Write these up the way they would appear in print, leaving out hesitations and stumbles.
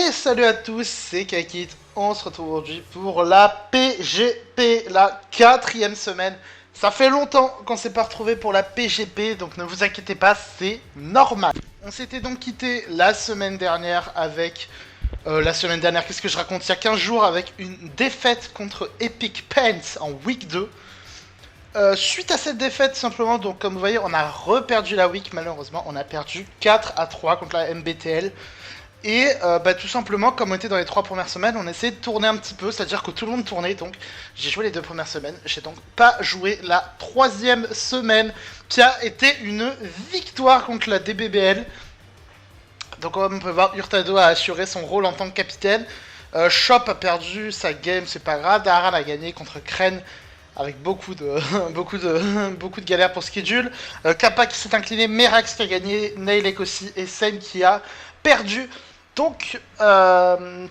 Et salut à tous, c'est Kakit. On se retrouve aujourd'hui pour la PGP, la quatrième semaine. Ça fait longtemps qu'on s'est pas retrouvé pour la PGP, donc ne vous inquiétez pas, c'est normal. On s'était donc quitté la semaine dernière avec... qu'est-ce que je raconte? Il y a 15 jours avec une défaite contre Epic Pants en week 2. Suite à cette défaite, simplement, donc comme vous voyez, on a reperdu la week, malheureusement. On a perdu 4-3 contre la MBTL. Et tout simplement, comme on était dans les 3 premières semaines, on essayait de tourner un petit peu, c'est-à-dire que tout le monde tournait, donc j'ai joué les 2 premières semaines, j'ai donc pas joué la 3e semaine, qui a été une victoire contre la DBBL. Donc comme on peut voir, Hurtado a assuré son rôle en tant que capitaine, Shop a perdu sa game, c'est pas grave, Daran a gagné contre Kren, avec beaucoup de, beaucoup de galères pour schedule, Kappa qui s'est incliné, Merax qui a gagné, Nailek aussi, et Sen qui a perdu. Donc,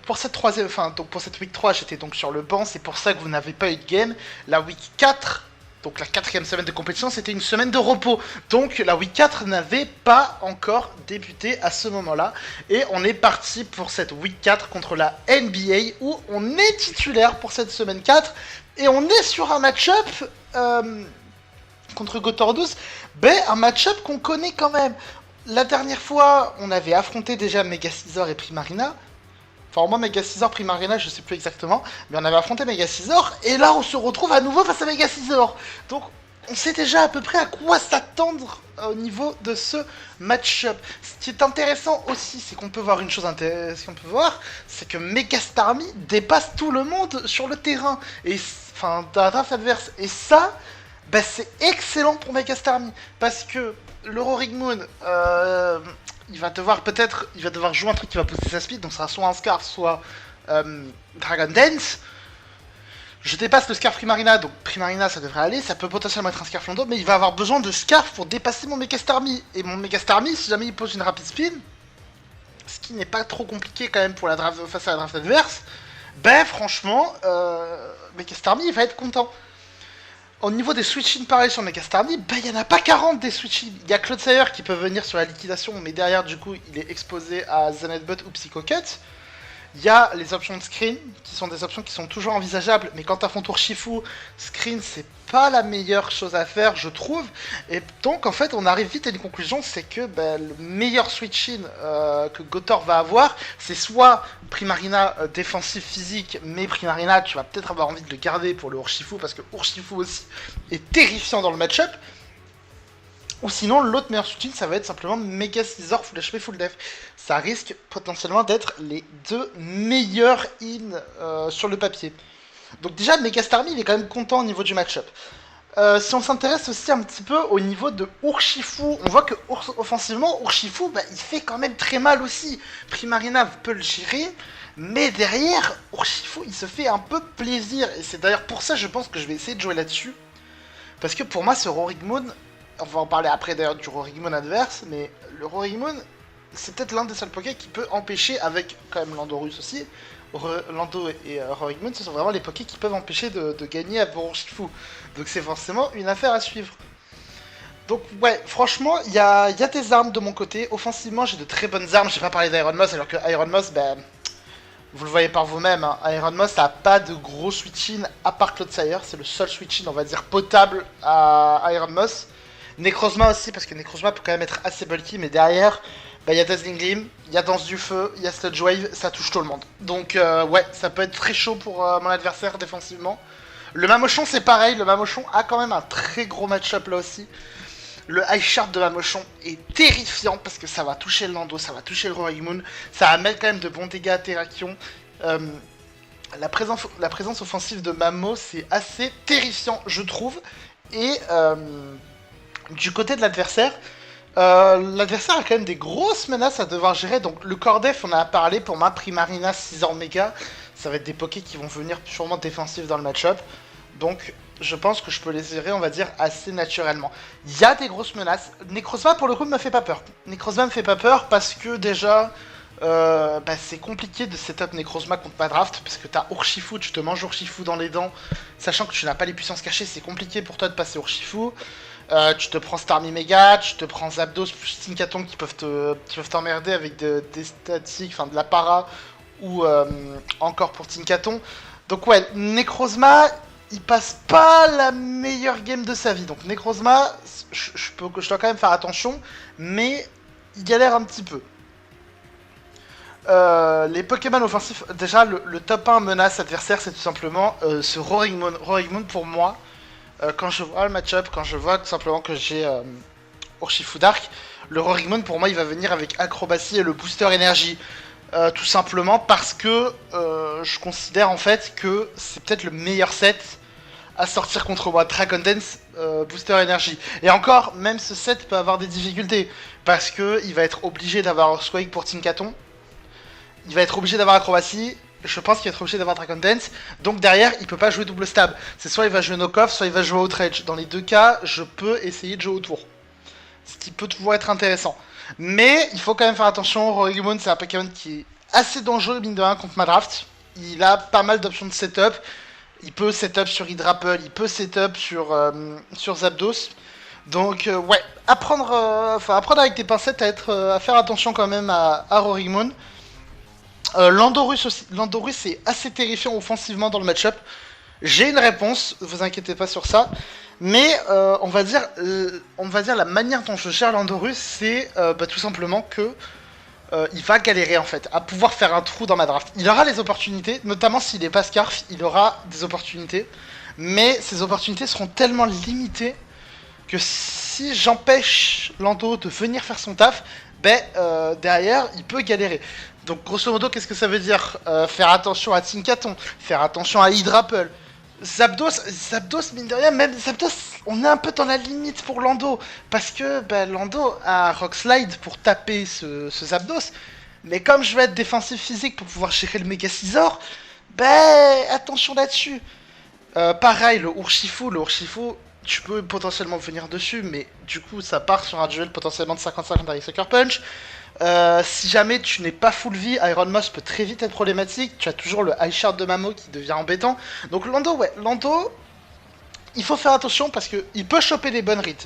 pour cette pour cette week 3, j'étais donc sur le banc, c'est pour ça que vous n'avez pas eu de game. La week 4, donc la 4e semaine de compétition, c'était une semaine de repos. Donc, la week 4 n'avait pas encore débuté à ce moment-là. Et on est parti pour cette week 4 contre la NBA, où on est titulaire pour cette semaine 4. Et on est sur un match-up contre Gotordos, un match-up qu'on connaît quand même. La dernière fois, on avait affronté déjà Mega Scizor et Primarina. Enfin, au moins Mega Scizor, Primarina, je sais plus exactement. Mais on avait affronté Mega Scizor. Et là, on se retrouve à nouveau face à Mega Scizor. Donc, on sait déjà à peu près à quoi s'attendre au niveau de ce match-up. Ce qui est intéressant aussi, c'est qu'on peut voir une chose intéressante. C'est que Mega Starmie dépasse tout le monde sur le terrain. Et, enfin, dans la draft adverse. Et ça, c'est excellent pour Mega Starmie. Parce que le Roaring Moon, il va devoir jouer un truc qui va pousser sa speed, donc ça sera soit un Scarf, soit Dragon Dance. Je dépasse le Scarf Primarina, donc Primarina ça devrait aller, ça peut potentiellement être un Scarf Londo, mais il va avoir besoin de Scarf pour dépasser mon Mega Starmie. Et mon Mega Starmie, si jamais il pose une Rapid Spin, ce qui n'est pas trop compliqué quand même pour la draft, face à la draft adverse, franchement, Mega Starmie il va être content. Au niveau des switch-in pareil sur Mega Starmie, il n'y en a pas 40 des switch-in. Il y a Clodsire qui peut venir sur la liquidation, mais derrière, du coup, il est exposé à Zenitbot ou Psycho Cut. Il y a les options de screen, qui sont des options qui sont toujours envisageables, mais quand t'as ton tour Shifu, screen, c'est pas la meilleure chose à faire, je trouve. Et donc, en fait, on arrive vite à une conclusion, c'est que le meilleur switch-in que Gotor va avoir, c'est soit Primarina défensif physique, mais Primarina, tu vas peut-être avoir envie de le garder pour le Urshifu, parce que Urshifu aussi est terrifiant dans le match-up. Ou sinon, l'autre meilleur switch-in, ça va être simplement Mega Scizor Full HP Full Def. Ça risque potentiellement d'être les 2 meilleurs in sur le papier. Donc déjà, Mega Starmie, il est quand même content au niveau du match-up. Si on s'intéresse aussi un petit peu au niveau de Urshifu, on voit que offensivement, Urshifu, il fait quand même très mal aussi. Primarina peut le gérer, mais derrière, Urshifu, il se fait un peu plaisir. Et c'est d'ailleurs pour ça, je pense que je vais essayer de jouer là-dessus. Parce que pour moi, ce Roaring Moon, on va en parler après d'ailleurs du Roaring Moon adverse, mais le Roaring Moon, c'est peut-être l'un des seuls Poké qui peut empêcher, avec quand même Landorus aussi, Lando et Roaring Moon, ce sont vraiment les Poké qui peuvent empêcher de gagner à Urshifu. Donc c'est forcément une affaire à suivre. Donc ouais, franchement, il y a des armes de mon côté. Offensivement, j'ai de très bonnes armes. J'ai pas parlé d'Iron Moss, alors que Iron Moss, vous le voyez par vous-même, hein. Iron Moss n'a pas de gros switch-in à part Clodsire. C'est le seul switch-in, on va dire, potable à Iron Moss. Necrozma aussi, parce que Necrozma peut quand même être assez bulky, mais derrière, il y a Dazzling Gleam, il y a Danse du Feu, il y a Sludge Wave, ça touche tout le monde. Donc ouais, ça peut être très chaud pour mon adversaire défensivement. Le Mamochon c'est pareil, le Mamochon a quand même un très gros match-up là aussi. Le High Sharp de Mamochon est terrifiant, parce que ça va toucher le Lando, ça va toucher le Roaring Moon, ça va mettre quand même de bons dégâts à Terrakion. La présence offensive de Mamo, c'est assez terrifiant, je trouve. Et du côté de l'adversaire, l'adversaire a quand même des grosses menaces à devoir gérer. Donc le core def, on en a parlé, pour ma Primarina 6 ans méga, ça va être des pokés qui vont venir sûrement défensifs dans le match-up. Donc je pense que je peux les gérer, on va dire, assez naturellement. Il y a des grosses menaces. Necrozma, pour le coup, ne me fait pas peur. Necrozma me fait pas peur parce que déjà, c'est compliqué de setup Necrozma contre ma draft, parce que t'as Urshifu, tu te manges Urshifu dans les dents, sachant que tu n'as pas les puissances cachées, c'est compliqué pour toi de passer Urshifu. Tu te prends Starmie Mega, tu te prends Zapdos, Stinkaton qui peuvent t'emmerder avec des statistiques, enfin de la para ou encore pour Tinkaton. Donc ouais, Necrozma, il passe pas la meilleure game de sa vie. Donc Necrozma, je dois quand même faire attention, mais il galère un petit peu. Les Pokémon offensifs, déjà le top 1 menace adversaire, c'est tout simplement ce Roaringmon. Roaringmon pour moi, quand je vois le match-up, quand je vois tout simplement que j'ai Urshifu Dark, le Roaringmon pour moi il va venir avec Acrobatie et le booster énergie. Tout simplement parce que je considère en fait que c'est peut-être le meilleur set à sortir contre moi. Dragon Dance, Booster Énergie. Et encore, même ce set peut avoir des difficultés parce que il va être obligé d'avoir Earthquake pour Tinkaton. Il va être obligé d'avoir Acrobatie. Je pense qu'il va être obligé d'avoir Dragon Dance. Donc derrière, il peut pas jouer double stab. C'est soit il va jouer Knock-Off, soit il va jouer Outrage. Dans les deux cas, je peux essayer de jouer autour. Ce qui peut toujours être intéressant. Mais il faut quand même faire attention. Roaringmon, c'est un Pokémon qui est assez dangereux, mine de rien, contre ma draft. Il a pas mal d'options de setup. Il peut setup sur Hydrapple, il peut setup sur Zapdos. Donc ouais, apprendre avec tes pincettes à faire attention quand même à Roaringmon. Landorus aussi. Landorus est assez terrifiant offensivement dans le match-up. J'ai une réponse, vous inquiétez pas sur ça. Mais on va dire la manière dont je gère Landorus, c'est tout simplement que il va galérer en fait à pouvoir faire un trou dans ma draft. Il aura les opportunités, notamment s'il est pas Scarf, il aura des opportunités. Mais ces opportunités seront tellement limitées que si j'empêche Lando de venir faire son taf, derrière il peut galérer. Donc grosso modo, qu'est-ce que ça veut dire faire attention à Tinkaton, faire attention à Hydrapple. Zapdos, mine de rien, même Zapdos, on est un peu dans la limite pour Lando. Parce que Lando a Rock Slide pour taper ce Zapdos. Mais comme je vais être défensif physique pour pouvoir gérer le Mega Scizor, attention là-dessus. Pareil, le Urshifu, tu peux potentiellement venir dessus, mais du coup, ça part sur un duel potentiellement de 50-50 avec Sucker Punch. Si jamais tu n'es pas full vie, Iron Moss peut très vite être problématique. Tu as toujours le High Shard de Mamo qui devient embêtant. Donc Lando, il faut faire attention parce qu'il peut choper les bonnes rides.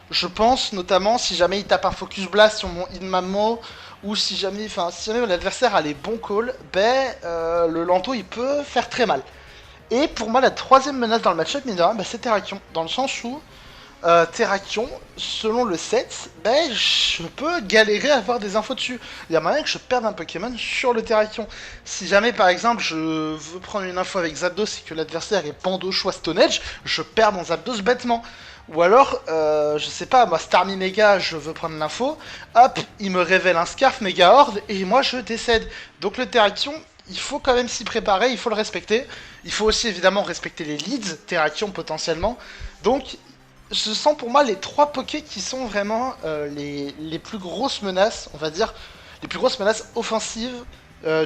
Je pense notamment si jamais il tape un Focus Blast sur mon Mamo, ou si jamais l'adversaire a les bons calls, le Lando il peut faire très mal. Et pour moi, la troisième menace dans le match-up, c'est Terrakion. Dans le sens où Terrakion, selon le set, je peux galérer à avoir des infos dessus. Il y a moyen que je perde un Pokémon sur le Terrakion. Si jamais, par exemple, je veux prendre une info avec Zapdos et que l'adversaire est Pandoche ou Stone Edge, je perds mon Zapdos bêtement. Ou alors, je sais pas, moi, Starmie Mega, je veux prendre l'info, hop, il me révèle un Scarf Mega Horde et moi je décède. Donc le Terrakion, il faut quand même s'y préparer, il faut le respecter. Il faut aussi évidemment respecter les leads, Terrakion potentiellement. Donc, je sens pour moi les trois Pokés qui sont vraiment les plus grosses menaces, on va dire, les plus grosses menaces offensives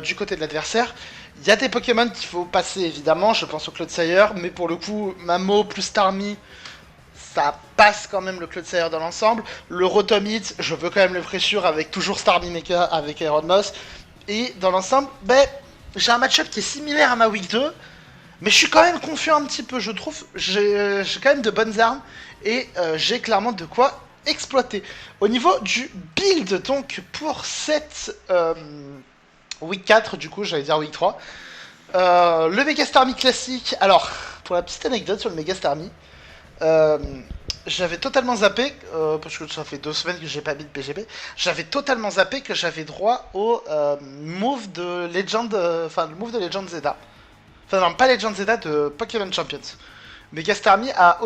du côté de l'adversaire. Il y a des Pokémon qu'il faut passer évidemment, je pense au Clodsire, mais pour le coup, Mamo plus Starmie, ça passe quand même le Clodsire dans l'ensemble. Le Rotomite, je veux quand même le pressure avec toujours Starmie Mecha avec Iron Moss. Et dans l'ensemble, j'ai un match-up qui est similaire à ma week 2, mais je suis quand même confiant un petit peu, je trouve. J'ai quand même de bonnes armes et j'ai clairement de quoi exploiter. Au niveau du build, donc pour cette week 4, du coup, j'allais dire week 3, le Mega Starmie classique. Alors, pour la petite anecdote sur le Mega Starmie, j'avais totalement zappé, parce que ça fait 2 semaines que j'ai pas mis de PGP, j'avais totalement zappé que j'avais droit au move de Legend, le move de Legend Zeta. Enfin non, pas Legend Zeta, de Pokémon Champions. Mega Starmie a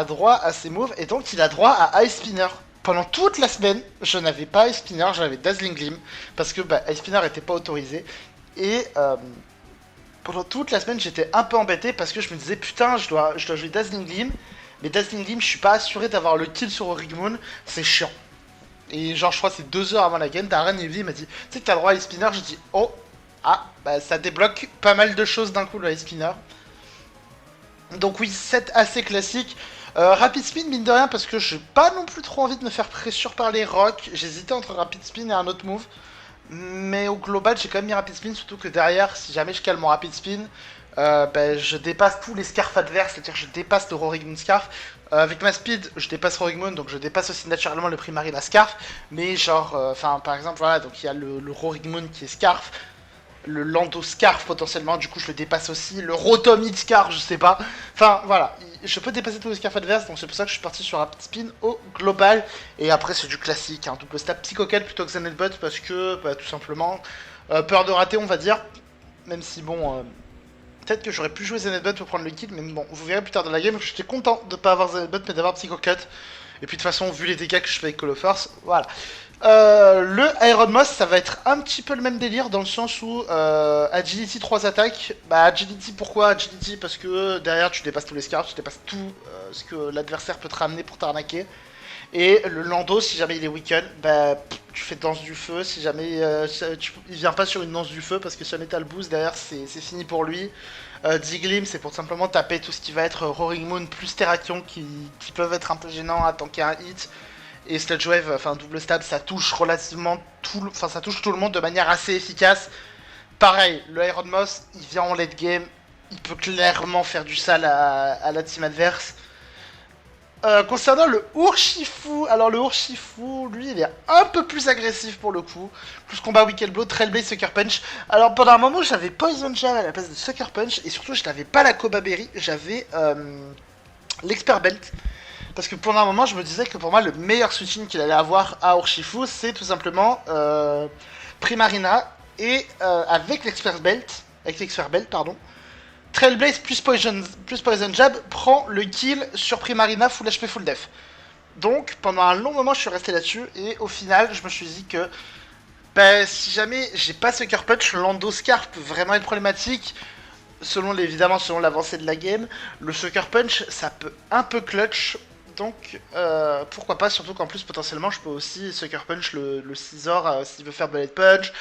droit à ses moves, et donc il a droit à Ice Spinner. Pendant toute la semaine, je n'avais pas Ice Spinner, j'avais Dazzling Gleam, parce que Ice Spinner était pas autorisé, et pendant toute la semaine, j'étais un peu embêté, parce que je me disais, putain, je dois jouer Dazzling Gleam, mais Dazzling Gleam, je suis pas assuré d'avoir le kill sur Roaringmon, c'est chiant. Et genre, je crois que c'est 2 heures avant la game, Darren il m'a dit, tu sais que t'as le droit à Ice Spinner, j'ai dit, oh, ça débloque pas mal de choses d'un coup le Ice Spinner. Donc oui, set assez classique. Rapid Spin, mine de rien, parce que j'ai pas non plus trop envie de me faire pressure par les rocks. J'hésitais entre Rapid Spin et un autre move. Mais au global, j'ai quand même mis Rapid Spin, surtout que derrière, si jamais je cale mon Rapid Spin, je dépasse tous les Scarfs adverses, c'est-à-dire je dépasse le Roaringmon Scarf. Avec ma speed, je dépasse Roaringmon, donc je dépasse aussi naturellement le Primarina Scarf. Mais genre, par exemple, voilà, donc il y a le Roaringmon qui est Scarf. le Lando Scarf potentiellement, du coup je le dépasse aussi, le Rotom Hit Scarf, je sais pas. Enfin voilà, je peux dépasser tous les Scarf adverses, donc c'est pour ça que je suis parti sur un spin au global. Et après c'est du classique, un double stab Psychocal plutôt que Zenitbot parce que bah, tout simplement, peur de rater on va dire. Même si bon, peut-être que j'aurais pu jouer Zenitbot pour prendre le kill, mais bon, vous verrez plus tard dans la game que j'étais content de pas avoir Zenitbot mais d'avoir Psychocut. Et puis de toute façon, vu les dégâts que je fais avec Call of Force, voilà. Le Iron Moss, ça va être un petit peu le même délire dans le sens où Agility 3 attaques. Bah, Agility, pourquoi Agility? Parce que derrière, tu dépasses tous les scarves, tu dépasses tout ce que l'adversaire peut te ramener pour t'arnaquer. Et le Lando, si jamais il est weaken, bah, tu fais danse du feu. Si jamais il vient pas sur une danse du feu, parce que si jamais t'as le boost derrière, c'est fini pour lui. Diglim, c'est pour simplement taper tout ce qui va être Roaring Moon plus Terrakion qui peuvent être un peu gênants à tanker un hit. Et Sludge Wave, enfin double stab, ça touche relativement ça touche tout le monde de manière assez efficace. Pareil, le Iron Moss, il vient en late game, il peut clairement faire du sale à la team adverse. Concernant le Urshifu, alors le Urshifu, lui, il est un peu plus agressif pour le coup. Plus combat Wicked Blow, Trailblaze, Sucker Punch. Alors pendant un moment, j'avais Poison Jab à la place de Sucker Punch, et surtout, je n'avais pas la Koba Berry, j'avais l'Expert Belt. Parce que pendant un moment, je me disais que pour moi, le meilleur switching qu'il allait avoir à Urshifu, c'est tout simplement Primarina, et avec l'Expert Belt, pardon, Trailblaze plus Poison Jab prend le kill sur Primarina full HP full def. Donc pendant un long moment je suis resté là-dessus et au final je me suis dit que bah, si jamais j'ai pas Sucker Punch, Lando Scar peut vraiment être problématique. Évidemment selon l'avancée de la game, le Sucker Punch ça peut un peu clutch. Donc pourquoi pas, surtout qu'en plus potentiellement je peux aussi Sucker Punch le Scizor s'il veut faire Bullet Punch.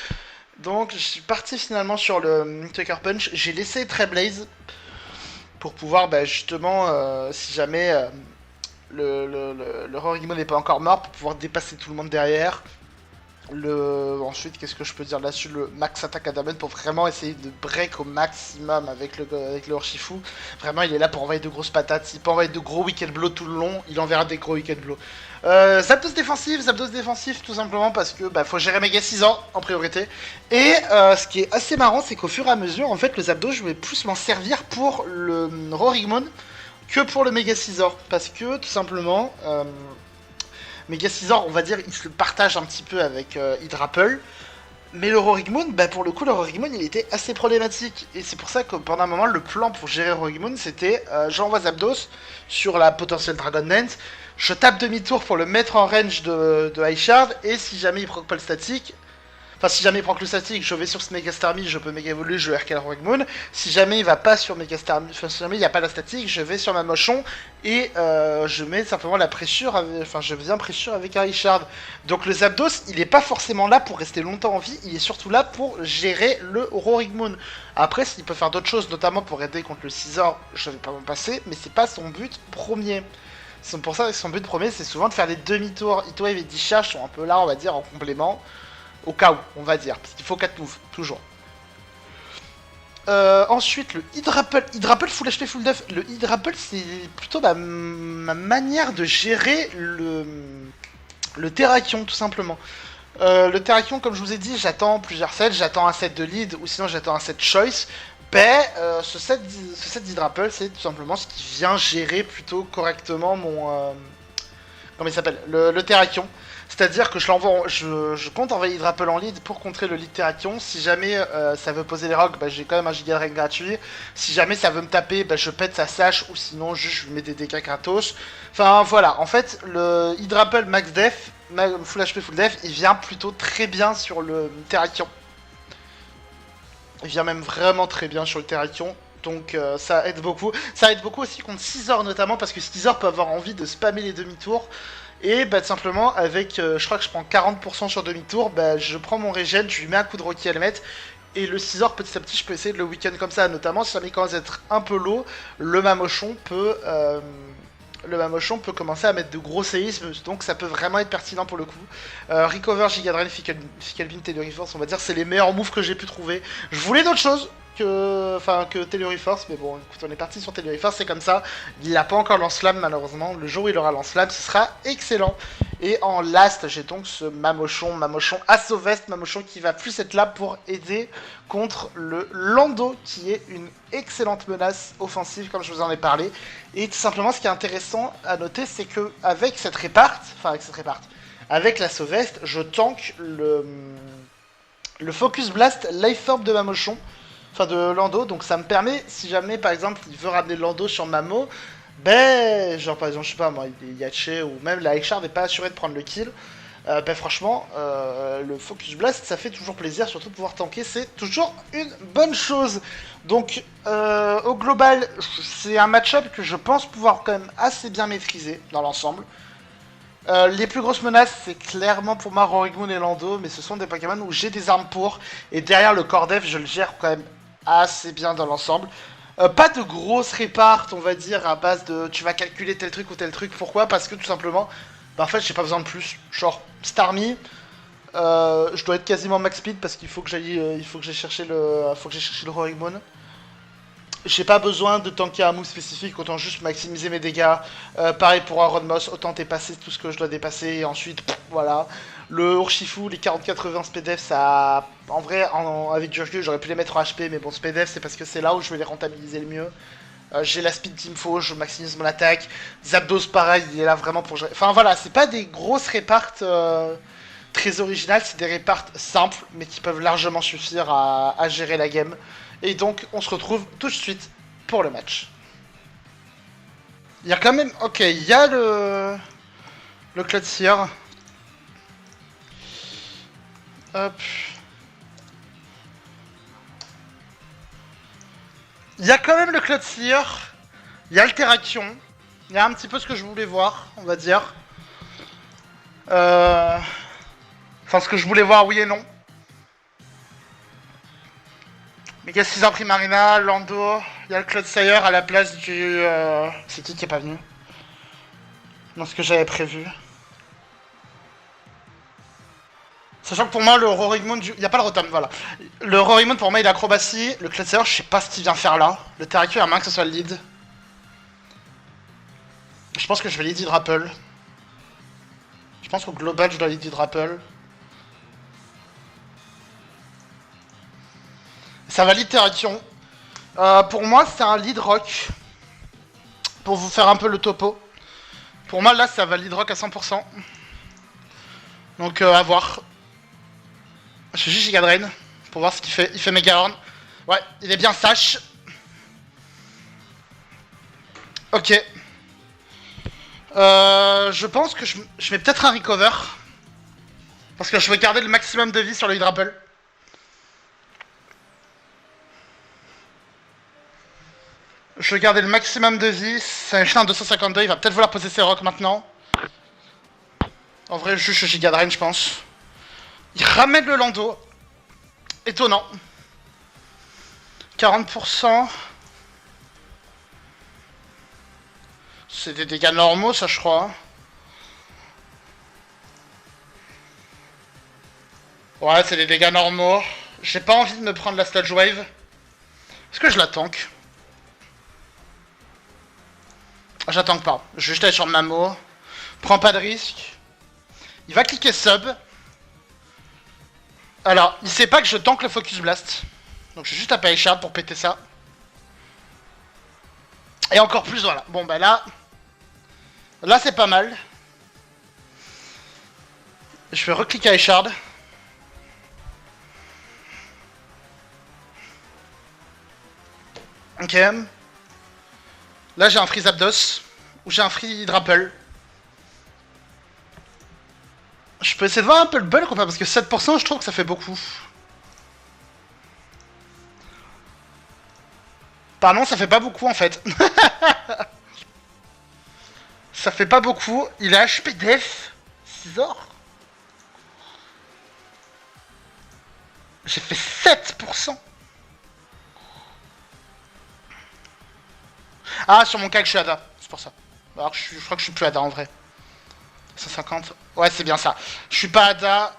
Donc je suis parti finalement sur le Sucker Punch, j'ai laissé Trailblaze pour pouvoir bah, justement, si jamais le Roaring Moon n'est pas encore mort, pour pouvoir dépasser tout le monde derrière. Ensuite, qu'est-ce que je peux dire là-dessus? Le Max Attack Adamant pour vraiment essayer de break au maximum avec le Urshifu. Vraiment, il est là pour envoyer de grosses patates. Il peut envoyer de gros Wicked Blow tout le long, il enverra des gros Wicked Blow. Zapdos défensif tout simplement parce que bah, faut gérer Mega Scizor en priorité. Et ce qui est assez marrant, c'est qu'au fur et à mesure, en fait, le Zapdos, je vais plus m'en servir pour le Roaring Moon que pour le Mega Scizor. Parce que tout simplement, Mega Scizor, on va dire, il se le partage un petit peu avec Hydrapple. Mais le Roaring Moon, bah pour le coup, le Roaring Moon, il était assez problématique. Et c'est pour ça que pendant un moment, le plan pour gérer Roaring Moon, c'était j'envoie Zapdos sur la potentielle Dragon Dance, je tape demi-tour pour le mettre en range de High Shard, et si jamais il proc pas le statique, enfin si jamais il proc le statique, je vais sur ce Mega Starmie, je peux Mega évoluer, je RK le Roaring Moon. Si jamais il va pas sur Mega Starmie, enfin si jamais il n'y a pas la statique, je vais sur ma Mochon, et je mets simplement la pressure, enfin je viens pressure avec un High Shard. Donc le Zapdos, il est pas forcément là pour rester longtemps en vie, il est surtout là pour gérer le Roaring Moon. Après, s'il peut faire d'autres choses, notamment pour aider contre le Scizor, je vais pas m'en passer, mais c'est pas son but premier. C'est pour ça que son but premier, c'est souvent de faire des demi-tours. Heatwave et Discharge sont un peu là, on va dire, en complément. Au cas où, on va dire. Parce qu'il faut 4 moves, toujours. Ensuite, le Hydrapple full HP full def. Le Hydrapple, c'est plutôt ma manière de gérer le Terrakion, tout simplement. Le Terrakion, comme je vous ai dit, j'attends plusieurs sets. J'attends un set de lead ou sinon j'attends un set choice. Ben, ce set d'Hydrapple, c'est tout simplement ce qui vient gérer plutôt correctement mon... comment il s'appelle, le Terrakion. C'est-à-dire que je compte envoyer Hydrapple en lead pour contrer le lead Terrakion. Si jamais ça veut poser les rocs, bah, j'ai quand même un Giga Drain gratuit. Si jamais ça veut me taper, bah, je pète sa sache ou sinon juste je lui mets des dégâts gratos. Enfin voilà, en fait le Hydrapple max def, full HP full def, il vient plutôt très bien sur le Terrakion. Il vient même vraiment très bien sur le Terrakion. Donc ça aide beaucoup. Ça aide beaucoup aussi contre Scizor notamment parce que Scizor peut avoir envie de spammer les demi-tours. Et bah tout simplement avec, je crois que je prends 40% sur demi-tour, bah je prends mon régène, je lui mets un coup de Rocky Helmet. Et le Scizor petit à petit je peux essayer de le week-end comme ça, notamment si jamais il commence à être un peu low, le Mamochon peut commencer à mettre de gros séismes, donc ça peut vraiment être pertinent pour le coup. Recover, Giga Drain, Fickle Beam, Telluri Force, on va dire c'est les meilleurs moves que j'ai pu trouver. Je voulais d'autres choses que Telluri Force, mais bon, écoute, on est parti sur Telluri Force, c'est comme ça. Il n'a pas encore lance-flamme malheureusement, le jour où il aura lance-flamme, ce sera excellent. Et en last, j'ai donc ce Mamochon Assauvest, Mamochon qui va plus être là pour aider contre le Lando, qui est une excellente menace offensive, comme je vous en ai parlé. Et tout simplement, ce qui est intéressant à noter, c'est que avec cette réparte, avec la Sauvest, je tank le Focus Blast Life Orb de Mamochon, enfin de Lando, donc ça me permet, si jamais par exemple il veut ramener Lando sur Mamo, ben, genre par exemple, je sais pas moi, il est Yaché ou même la Echard n'est pas assuré de prendre le kill, ben franchement, le Focus Blast ça fait toujours plaisir, surtout pouvoir tanker, c'est toujours une bonne chose. Donc au global, c'est un match-up que je pense pouvoir quand même assez bien maîtriser dans l'ensemble. Les plus grosses menaces, c'est clairement pour moi Rorigmoon et Lando, mais ce sont des Pokémon où j'ai des armes pour, et derrière le core dev, je le gère quand même assez bien dans l'ensemble. Pas de grosses répartes, on va dire, à base de tu vas calculer tel truc ou tel truc. Pourquoi? Parce que tout simplement, bah en fait, j'ai pas besoin de plus. Genre, Starmie, je dois être quasiment max speed parce qu'il faut que j'aille, faut que j'aille chercher le Rorigmoon. J'ai pas besoin de tanker un move spécifique, autant juste maximiser mes dégâts. Pareil pour un Rodmos, autant dépasser tout ce que je dois dépasser et ensuite, voilà. Le Urshifu, les 40-80 SPDF, ça. En vrai, avec du recul, j'aurais pu les mettre en HP, mais bon, SPDF, c'est parce que c'est là où je vais les rentabiliser le mieux. J'ai la speed Teamfo, je maximise mon attaque. Zapdos, pareil, il est là vraiment pour gérer. Enfin voilà, c'est pas des grosses répartes très originales, c'est des répartes simples, mais qui peuvent largement suffire à gérer la game. Et donc, on se retrouve tout de suite pour le match. Il y a quand même... Ok, il y a le Cloudseer. Hop. Il y a quand même le Cloudseer. Il y a Alteraction. Il y a un petit peu ce que je voulais voir, on va dire. Enfin, ce que je voulais voir, oui et non. Mega Caesar Primarina, Lando, il y a le Cloudseer à la place du... C'est qui est pas venu? Dans ce que j'avais prévu. Sachant que pour moi, le Rorigmoon... Il n'y a pas le Rotom, voilà. Le Rorigmoon, pour moi, il est acrobatie. Le Cloudseer, je sais pas ce qu'il vient faire là. Le Terrakion, il y a moins que ce soit le lead. Je pense que je vais lead Hydrapple. Je pense qu'au global, je dois lead Hydrapple. Ça va lead Terrakion. Pour moi, c'est un lead rock. Pour vous faire un peu le topo. Pour moi, là, ça va lead rock à 100%. Donc, à voir. Je suis juste Giga Drain. Pour voir ce qu'il fait. Il fait Mega Horn. Ouais, il est bien sage. Ok. Je pense que je mets peut-être un recover. Parce que je veux garder le maximum de vie sur le Hydrapple. Je veux garder le maximum de vie. C'est un chien à 252. Il va peut-être vouloir poser ses rocks maintenant. En vrai, juste Giga Drain, je pense. Il ramène le Lando. Étonnant. 40%. C'est des dégâts normaux, ça, je crois. Ouais, c'est des dégâts normaux. J'ai pas envie de me prendre la Sludge Wave. Est-ce que je la tank? J'attends pas. Je vais juste aller sur Mamo. Prends pas de risque. Il va cliquer sub. Alors, il sait pas que je tank le Focus Blast. Donc je vais juste taper Echard pour péter ça. Et encore plus, voilà. Bon, bah là... Là, c'est pas mal. Je vais recliquer Echard. Ok. Là, j'ai un free Zapdos. Ou j'ai un free Hydrapple. Je peux essayer de voir un peu le bulk ou pas, parce que 7% je trouve que ça fait beaucoup. Pardon, ça fait pas beaucoup en fait. Ça fait pas beaucoup. Il a HP def. 6 or. J'ai fait 7%. Ah, sur mon cas que je suis ADA. C'est pour ça. Alors que je crois que je suis plus ADA en vrai. 150. Ouais, c'est bien ça. Je suis pas ADA.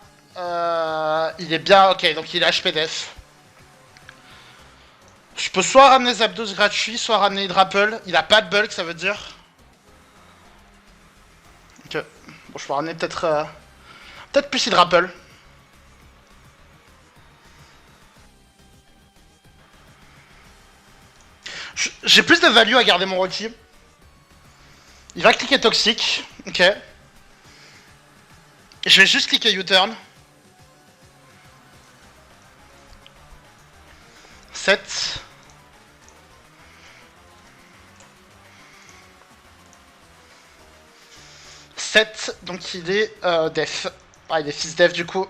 Il est bien. Ok, donc il est HP def. Je peux soit ramener Zapdos gratuit, soit ramener Hydrapple. Il a pas de bulk, ça veut dire. Ok. Bon, je peux ramener peut-être... peut-être plus Hydrapple. J'ai plus de value à garder mon Rocky. Il va cliquer Toxic. Ok. Et je vais juste cliquer U-turn. 7. Donc il est def. Ah, il est fils def du coup.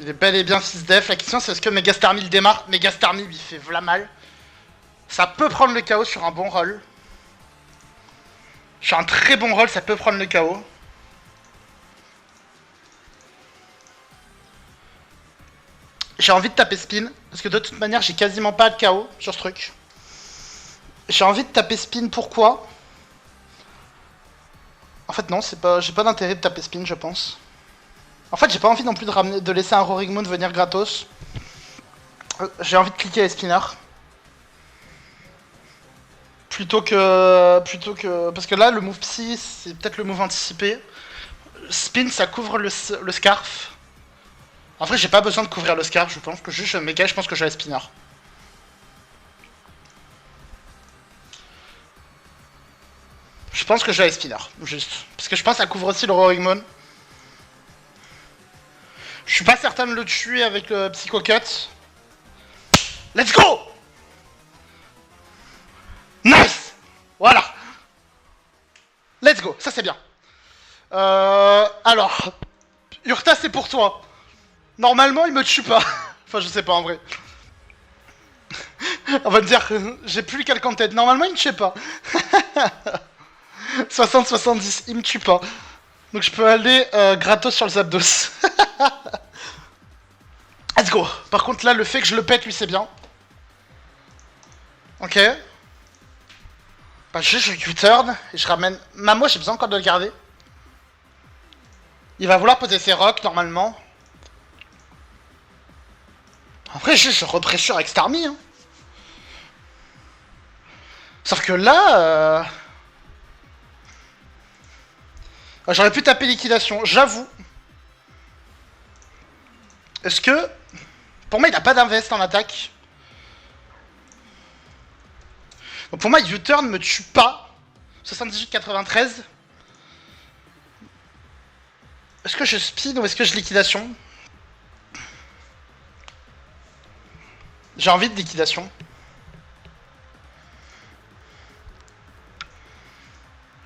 Il est bel et bien fils def. La question c'est est-ce que Megastarmie le démarre. Megastarmie lui fait v'là mal. Ça peut prendre le KO sur un bon roll. Sur un très bon roll, ça peut prendre le KO. J'ai envie de taper spin, parce que de toute manière, j'ai quasiment pas de KO sur ce truc. J'ai envie de taper spin, pourquoi? En fait, non, c'est pas, j'ai pas d'intérêt de taper spin, je pense. En fait, j'ai pas envie non plus de, ramener, de laisser un Roaring Moon venir gratos. J'ai envie de cliquer les spinners. Plutôt que... Parce que là, le move psy, c'est peut-être le move anticipé. Spin, ça couvre le scarf. En vrai, j'ai pas besoin de couvrir le scarf, je pense que juste méga, je pense que j'ai spinner. Je pense que j'ai spinner, juste. Parce que je pense que ça couvre aussi le Roaring Moon. Je suis pas certain de le tuer avec le Psycho Cut. Let's go! Nice! Voilà! Let's go, ça c'est bien. Alors, Urta c'est pour toi. Normalement il me tue pas. Enfin je sais pas en vrai. On va te dire, j'ai plus quelqu'un en tête. Normalement il me tue pas. 60-70, il me tue pas. Donc je peux aller gratos sur le Zapdos. Let's go. Par contre là le fait que je le pète lui c'est bien. Ok. Bah juste je U-turn et je ramène... Mamo j'ai besoin encore de le garder. Il va vouloir poser ses rocks normalement. En vrai juste je repressure avec Starmie hein. Sauf que là... J'aurais pu taper liquidation, j'avoue. Est-ce que... Pour moi il a pas d'invest en attaque. Donc pour moi U-turn me tue pas. 78-93. Est-ce que je spin ou est-ce que je liquidation? J'ai envie de liquidation.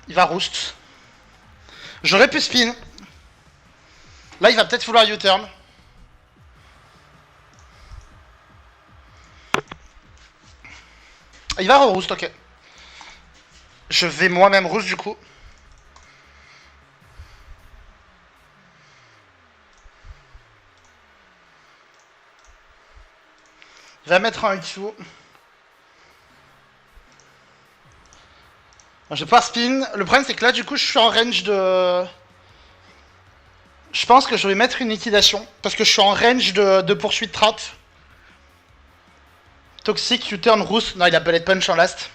Il va roost. J'aurais pu spin. Là il va peut-être vouloir U-turn. Il va re-roost, ok. Je vais moi-même roost du coup. Il va mettre un Q. Je vais pas spin. Le problème c'est que là du coup je suis en range de... Je pense que je vais mettre une liquidation. Parce que je suis en range de poursuite trap. Toxic, U-turn, roost. Non il a bullet punch en last.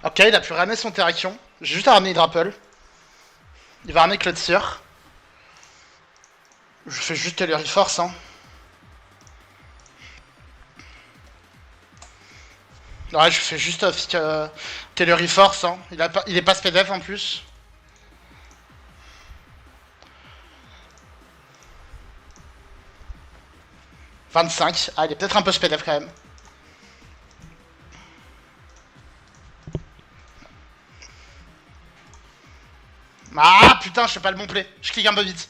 Ok, il a pu ramener son Terrakion. J'ai juste à ramener Hydrapple. Il va ramener Clotsir. Je fais juste Telluri Force. Hein. Ouais, je fais juste Telluri Force. Hein. Il est pas SPDF en plus. « 25. Ah, il est peut-être un peu SPDF quand même. Ah putain, je fais pas le bon play. Je clique un peu vite.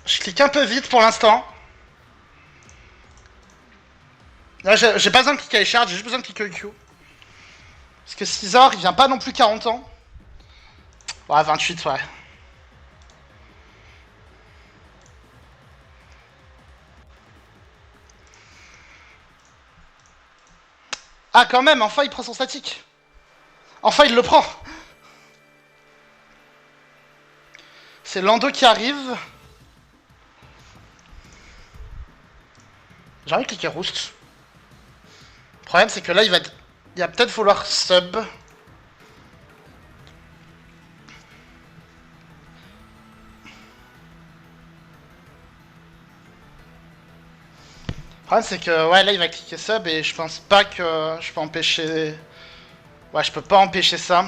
Je clique un peu vite pour l'instant. Là, j'ai pas besoin de cliquer les charges, j'ai juste besoin de cliquer le Q. Parce que Scizor, il vient pas non plus 40 ans. Ouais, 28, ouais. Ah, quand même, enfin il prend son statique. Enfin il le prend. C'est Lando qui arrive. J'ai envie de cliquer Roost. Le problème c'est que là il va peut-être falloir sub. Le problème c'est que ouais là il va cliquer sub et je pense pas que je peux empêcher... Ouais, je peux pas empêcher ça.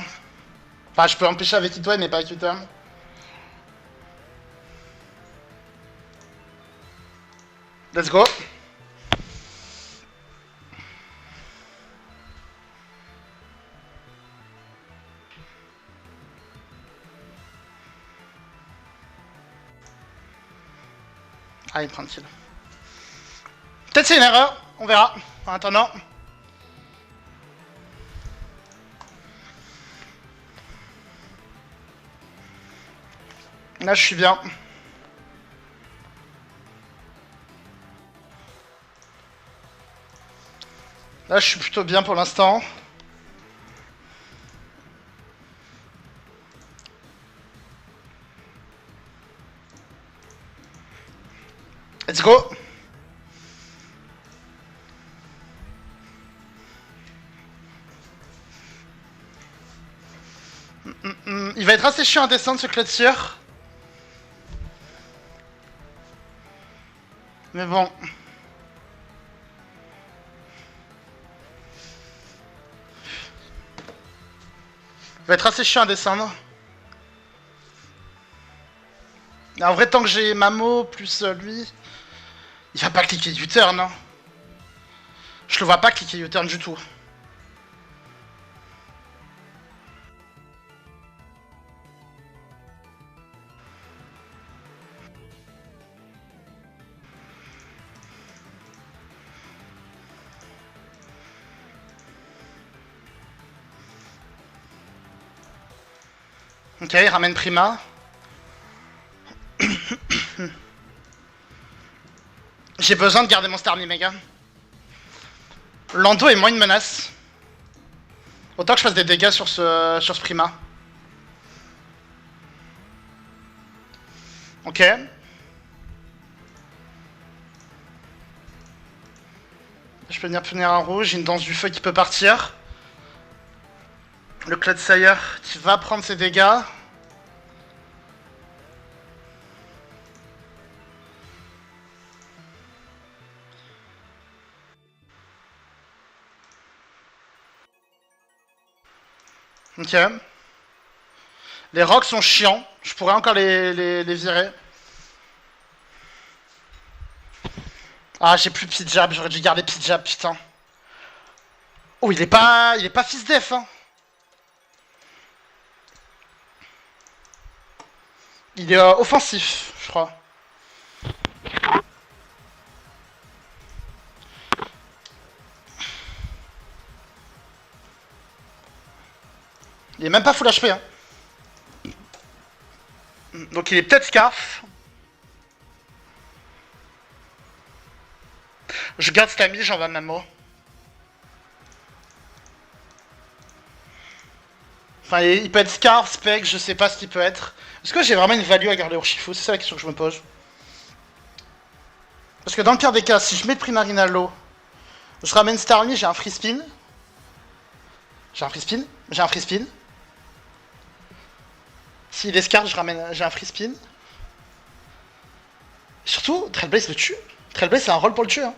Enfin je peux empêcher avec Hitway mais pas avec Utah. Let's go. Allez, tranquille. Peut-être c'est une erreur, on verra. En attendant. Là, je suis bien. Là, je suis plutôt bien pour l'instant. Let's go. Il va être assez chiant à descendre ce clôture. Mais bon. Il va être assez chiant à descendre. Et en vrai, tant que j'ai Mamo plus lui, il va pas cliquer U-turn. Hein. Je le vois pas cliquer U-turn du tout. Ok, il ramène Prima. J'ai besoin de garder mon Starmie méga. Lando est moins une menace. Autant que je fasse des dégâts sur ce Prima. Ok. Je peux venir punir un rouge, j'ai une danse du feu qui peut partir. Le Clodsire qui va prendre ses dégâts. Ok. Les rocks sont chiants. Je pourrais encore les virer. Ah, j'ai plus Pidjab. J'aurais dû garder Pidjab, putain. Oh, il est pas fils def, hein. Il est offensif, je crois. Il est même pas full HP, hein. Donc il est peut-être Scarf. Je garde Stami, j'en vais Mamo. Enfin, il peut être Scarf, Spec, je sais pas ce qu'il peut être. Est-ce que j'ai vraiment une value à garder Urshifu? C'est ça la question que je me pose. Parce que dans le pire des cas, si je mets de Primarina low, je ramène Starmie, j'ai un free spin. J'ai un free spin. J'ai un free spin. S'il escarpe, j'ai un free spin. Surtout, Trailblaze le tue. Trailblaze, c'est un rôle pour le tuer. Hein.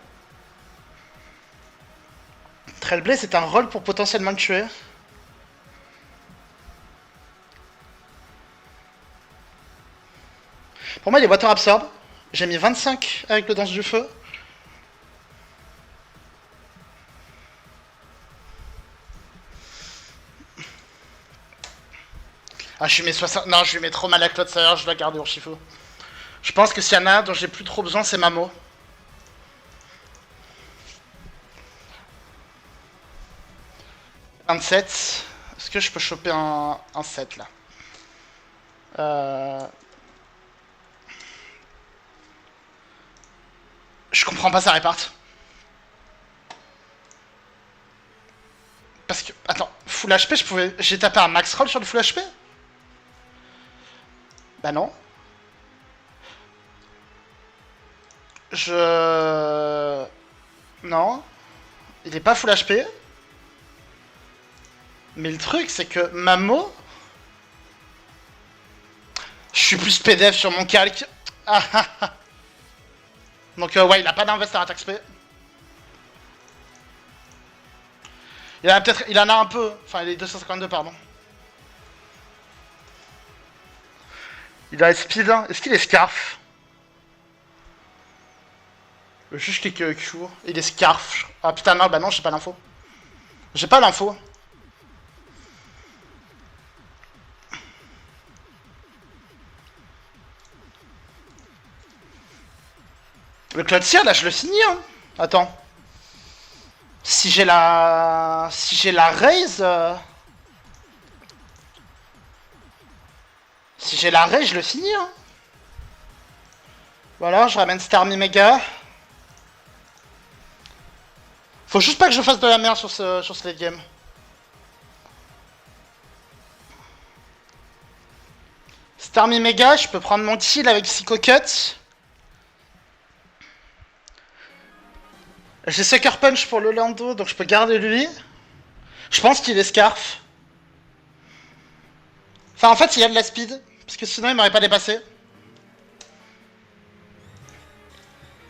Trailblaze, c'est un rôle pour potentiellement le tuer. Pour moi, il est Water Absorb. J'ai mis 25 avec le Danse du Feu. Ah, je lui mets 60. Non, je lui mets trop mal à Clodsire, je dois garder Urshifu. Je pense que s'il y en a dont j'ai plus trop besoin, c'est Mamo. « 27. Est-ce que je peux choper un 7 là Je comprends pas sa réparte. Parce que, attends, full HP, j'ai tapé un max roll sur le full HP? Bah non. Non. Il est pas full HP. Mais le truc, c'est que Mamo... Je suis plus PDF sur mon calque. Donc ouais, il a pas d'invest à attaque spé. Il en a un peu. Enfin, il est 252, pardon. Il a speed. Est-ce qu'il est scarf? Le juge qui Q. Il est scarf. Ah putain, non, bah non, j'ai pas l'info. J'ai pas l'info. Le Cloudseer, là, je le finis, hein. Attends. Si j'ai la... Si j'ai la raise... Si j'ai la raise, je le finis, hein. Voilà, je ramène Starmie Mega. Faut juste pas que je fasse de la merde sur ce late game. Starmie Mega, je peux prendre mon kill avec Psycho Cut. J'ai Sucker Punch pour le Lando, donc je peux garder lui. Je pense qu'il est Scarf. Enfin, en fait, il y a de la speed, parce que sinon il m'aurait pas dépassé.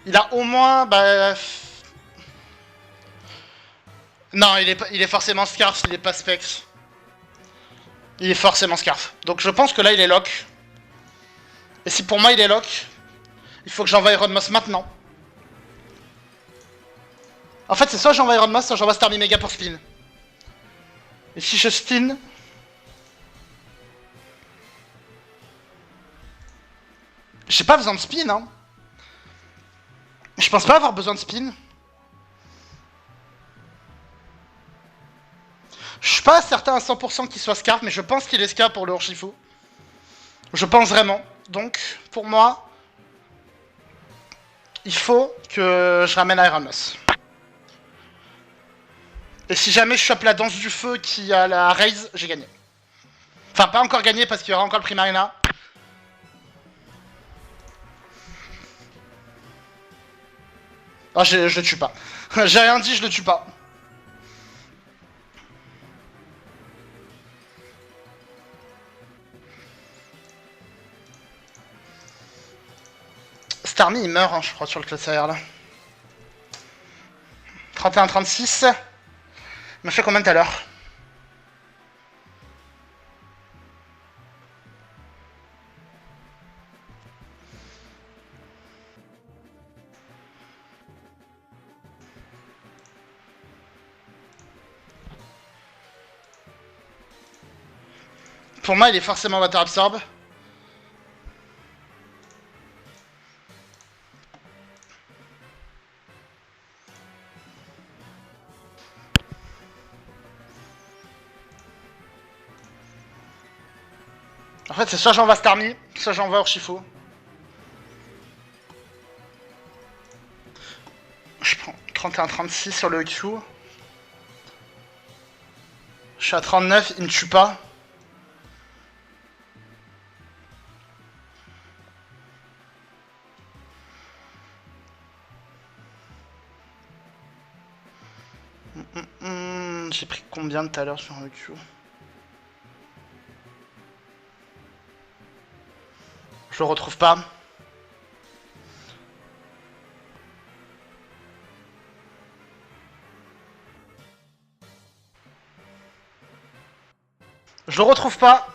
Il a au moins... Bah... Non, il est forcément Scarf, il est pas Specs. Il est forcément Scarf. Donc je pense que là, il est lock. Et si pour moi, il est lock, il faut que j'envoie Iron Moss maintenant. En fait, c'est soit j'envoie Iron Moss, soit j'envoie Starmie Mega pour spin. Et si je spin... J'ai pas besoin de spin, hein. Je pense pas avoir besoin de spin. Je suis pas certain à 100% qu'il soit Scarf, mais je pense qu'il est Scarf pour le Urshifu. Je pense vraiment. Donc, pour moi, il faut que je ramène Iron Moss. Et si jamais je chope la danse du feu qui a la raise, j'ai gagné. Enfin, pas encore gagné parce qu'il y aura encore le Primarina. Oh, je le tue pas. J'ai rien dit, je le tue pas. Starmie, il meurt, hein, je crois, sur le Cloudseer, là. 31-36. Il m'a fait combien tout à l'heure? Pour moi, il est forcément Water Absorb. En fait, c'est soit j'envoie Starmie, soit j'envoie Urshifu. Je prends 31-36 sur le Q. Je suis à 39, il ne tue pas. J'ai pris combien tout à l'heure sur le Q? Je le retrouve pas. Je le retrouve pas.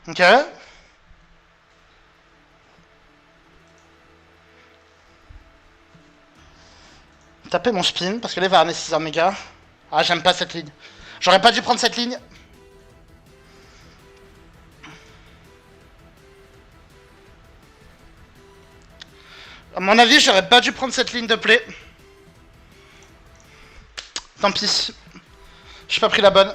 Ok. Taper mon spin, parce que là il va ramener 6 méga. Ah, j'aime pas cette ligne. J'aurais pas dû prendre cette ligne. À mon avis, j'aurais pas dû prendre cette ligne de play. Tant pis. J'ai pas pris la bonne.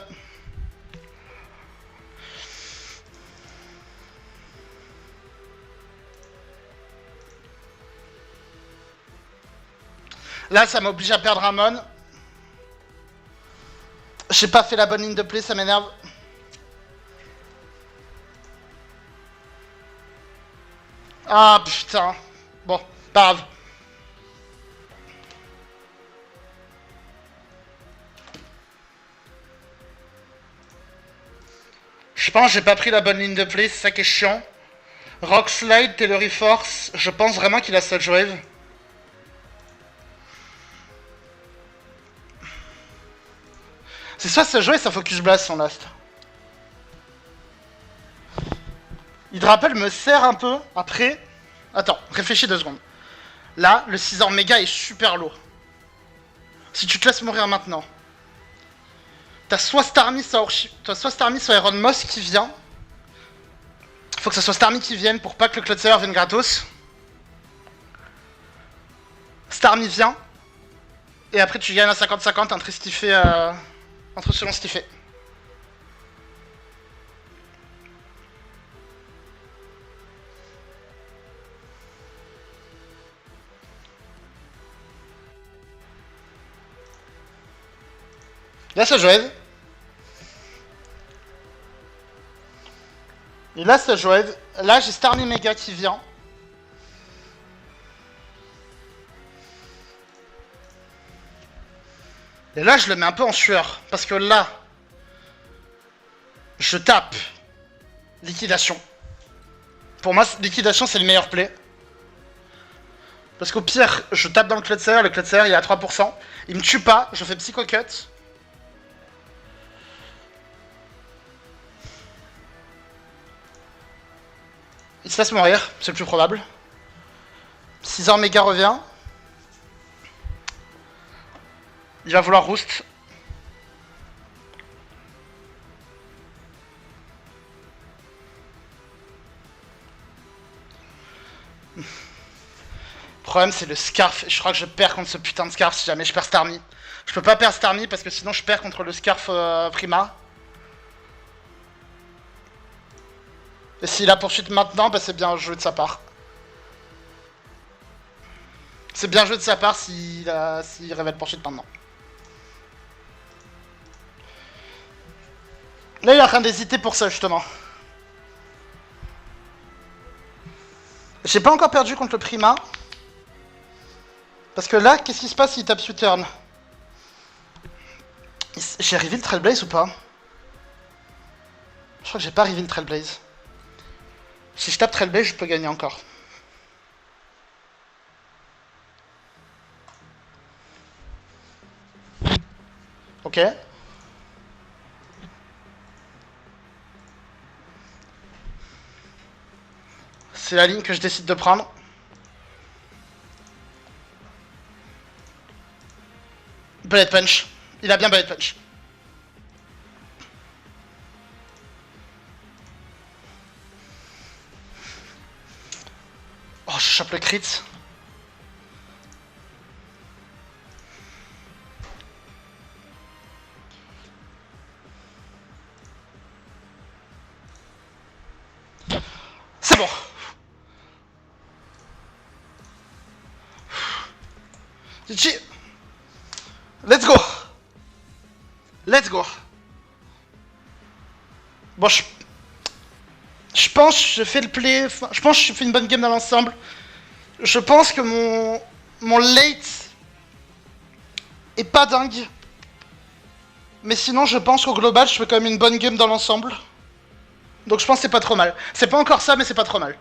Là, ça m'oblige à perdre un mon. J'ai pas fait la bonne ligne de play, ça m'énerve. Ah putain. Bon, pas grave. Je pense que j'ai pas pris la bonne ligne de play, c'est ça qui est chiant. Rock Slide, Tailory Force, je pense vraiment qu'il a Sludge Wave. C'est soit Sludge Wave, ça Focus Blast son last. Hydrapel me sert un peu, après... Attends, réfléchis 2 secondes. Là, le 6 méga est super lourd. Si tu te laisses mourir maintenant, t'as soit Starmie, soit Iron Moss qui vient. Faut que ce soit Starmie qui vienne pour pas que le Cloudsayer vienne gratos. Starmie vient. Et après tu gagnes à 50-50 entre ce qu'il fait, entre selon ce qu'il fait. Là ça joue. Et là ça joue. Là j'ai Starmie Mega qui vient. Et là je le mets un peu en sueur. Parce que là, je tape liquidation. Pour moi, liquidation c'est le meilleur play. Parce qu'au pire, je tape dans le Cloudsayer il est à 3%. Il me tue pas, je fais Psycho Cut. Il se laisse mourir, c'est le plus probable. 6 méga revient. Il va vouloir roost. Le problème c'est le Scarf. Je crois que je perds contre ce putain de Scarf si jamais je perds Starmie. Je peux pas perdre Starmie parce que sinon je perds contre le Scarf Prima. Et s'il a poursuite maintenant, bah c'est bien joué de sa part. C'est bien joué de sa part s'il révèle poursuite maintenant. Là il est en train d'hésiter pour ça justement. J'ai pas encore perdu contre le Prima. Parce que là, qu'est-ce qui se passe s'il tape U-turn? J'ai reveal Trailblaze ou pas? Je crois que j'ai pas reveal Trailblaze. Si je tape Trailblaze, je peux gagner encore. Ok. C'est la ligne que je décide de prendre. Bullet Punch. Il a bien Bullet Punch. Oh, je chope le crit. C'est bon. GG. Let's go. Let's go. Bon, je pense que je fais le play. Je pense que je fais une bonne game dans l'ensemble. Je pense que mon late est pas dingue. Mais sinon, je pense qu'au global, je fais quand même une bonne game dans l'ensemble. Donc je pense que c'est pas trop mal. C'est pas encore ça, mais c'est pas trop mal.